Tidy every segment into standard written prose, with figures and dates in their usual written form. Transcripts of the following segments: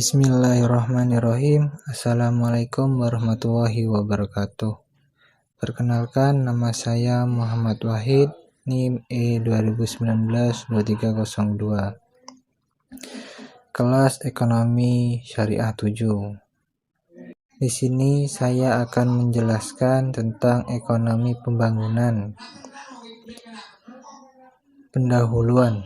Bismillahirrahmanirrahim. Assalamualaikum warahmatullahi wabarakatuh. Perkenalkan, nama saya Muhammad Wahid, NIM E2019-2302. Kelas Ekonomi Syariah 7. Di sini saya akan menjelaskan tentang ekonomi pembangunan. Pendahuluan.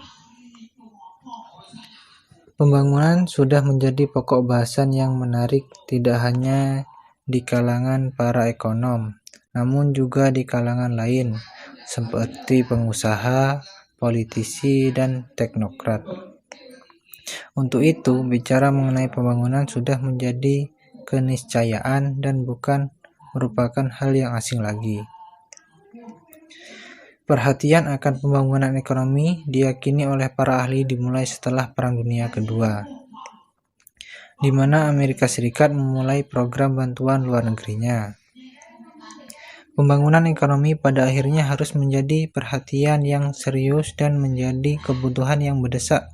Pembangunan sudah menjadi pokok bahasan yang menarik tidak hanya di kalangan para ekonom, namun juga di kalangan lain seperti pengusaha, politisi, dan teknokrat. Untuk itu, bicara mengenai pembangunan sudah menjadi keniscayaan dan bukan merupakan hal yang asing lagi. Perhatian akan pembangunan ekonomi diyakini oleh para ahli dimulai setelah Perang Dunia Kedua, di mana Amerika Serikat memulai program bantuan luar negerinya. Pembangunan ekonomi pada akhirnya harus menjadi perhatian yang serius dan menjadi kebutuhan yang mendesak,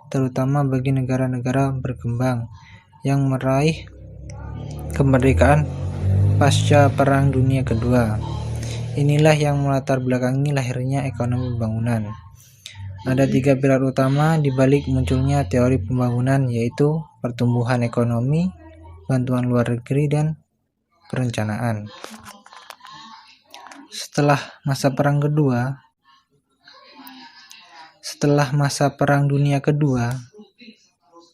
terutama bagi negara-negara berkembang yang meraih kemerdekaan pasca Perang Dunia Kedua. Inilah yang melatar belakangi lahirnya ekonomi pembangunan. Ada 3 pilar utama di balik munculnya teori pembangunan, yaitu pertumbuhan ekonomi, bantuan luar negeri, dan perencanaan. Setelah masa Perang Dunia Kedua,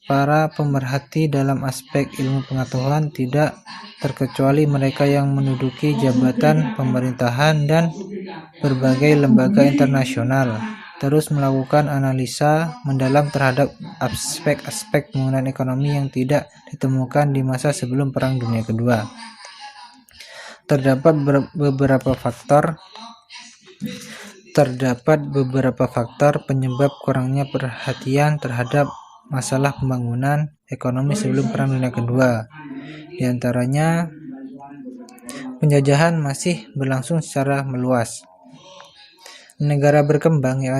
para pemerhati dalam aspek ilmu pengetahuan tidak terkecuali mereka yang menduduki jabatan pemerintahan dan berbagai lembaga internasional terus melakukan analisa mendalam terhadap aspek-aspek pembangunan ekonomi yang tidak ditemukan di masa sebelum Perang Dunia Kedua. Terdapat beberapa faktor penyebab kurangnya perhatian terhadap masalah pembangunan ekonomi sebelum Perang Dunia Kedua. Di antaranya, penjajahan masih berlangsung secara meluas. Negara berkembang yang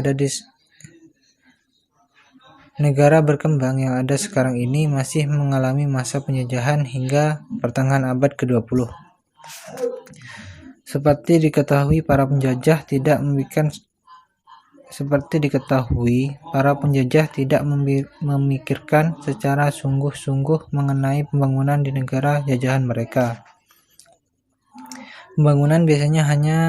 ada sekarang ini masih mengalami masa penjajahan hingga pertengahan abad ke-20. Seperti diketahui, para penjajah tidak memikirkan secara sungguh-sungguh mengenai pembangunan di negara jajahan mereka. Pembangunan biasanya hanya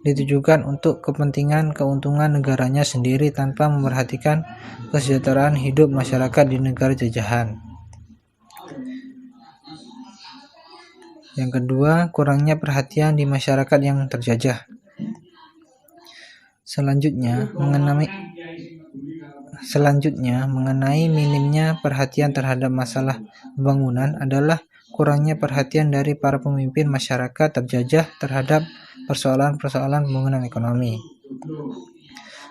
ditujukan untuk kepentingan keuntungan negaranya sendiri tanpa memperhatikan kesejahteraan hidup masyarakat di negara jajahan. Yang kedua, kurangnya perhatian di masyarakat yang terjajah. Selanjutnya, mengenai minimnya perhatian terhadap masalah pembangunan adalah kurangnya perhatian dari para pemimpin masyarakat terjajah terhadap persoalan-persoalan pembangunan ekonomi.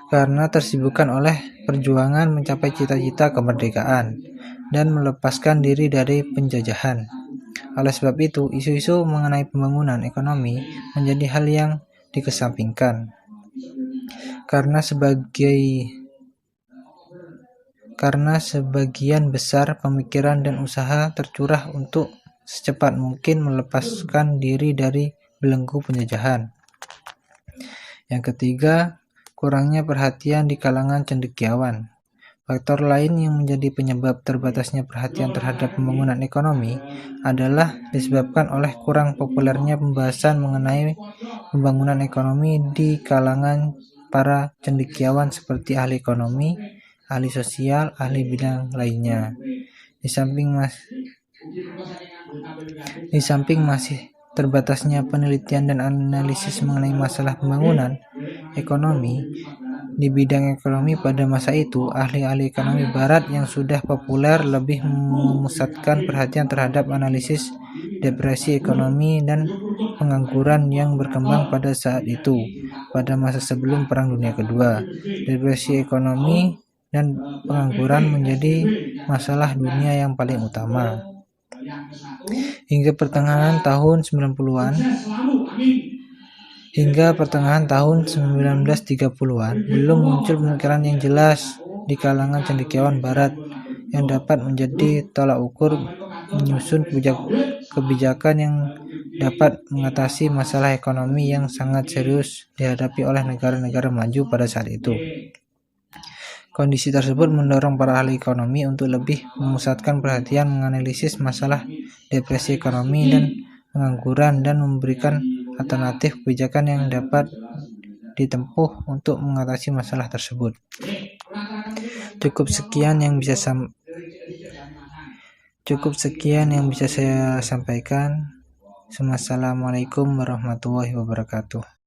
Karena tersibukkan oleh perjuangan mencapai cita-cita kemerdekaan dan melepaskan diri dari penjajahan. Oleh sebab itu, isu-isu mengenai pembangunan ekonomi menjadi hal yang dikesampingkan. Karena sebagian besar pemikiran dan usaha tercurah untuk secepat mungkin melepaskan diri dari belenggu penjajahan. Yang ketiga, kurangnya perhatian di kalangan cendekiawan. Faktor lain yang menjadi penyebab terbatasnya perhatian terhadap pembangunan ekonomi adalah disebabkan oleh kurang populernya pembahasan mengenai pembangunan ekonomi di kalangan para cendekiawan seperti ahli ekonomi, ahli sosial, ahli bidang lainnya. Di samping masih terbatasnya penelitian dan analisis mengenai masalah pembangunan ekonomi di bidang ekonomi pada masa itu, ahli-ahli ekonomi barat yang sudah populer lebih memusatkan perhatian terhadap analisis depresi ekonomi dan pengangguran yang berkembang pada saat itu, pada masa sebelum Perang Dunia Kedua. Depresi ekonomi dan pengangguran menjadi masalah dunia yang paling utama. Hingga pertengahan tahun 1930-an belum muncul pemikiran yang jelas di kalangan cendekiawan barat yang dapat menjadi tolak ukur menyusun kebijakan yang dapat mengatasi masalah ekonomi yang sangat serius dihadapi oleh negara-negara maju pada saat itu. Kondisi tersebut mendorong para ahli ekonomi untuk lebih memusatkan perhatian menganalisis masalah depresi ekonomi dan pengangguran dan memberikan alternatif kebijakan yang dapat ditempuh untuk mengatasi masalah tersebut. Cukup sekian yang bisa saya sampaikan. Wassalamualaikum warahmatullahi wabarakatuh.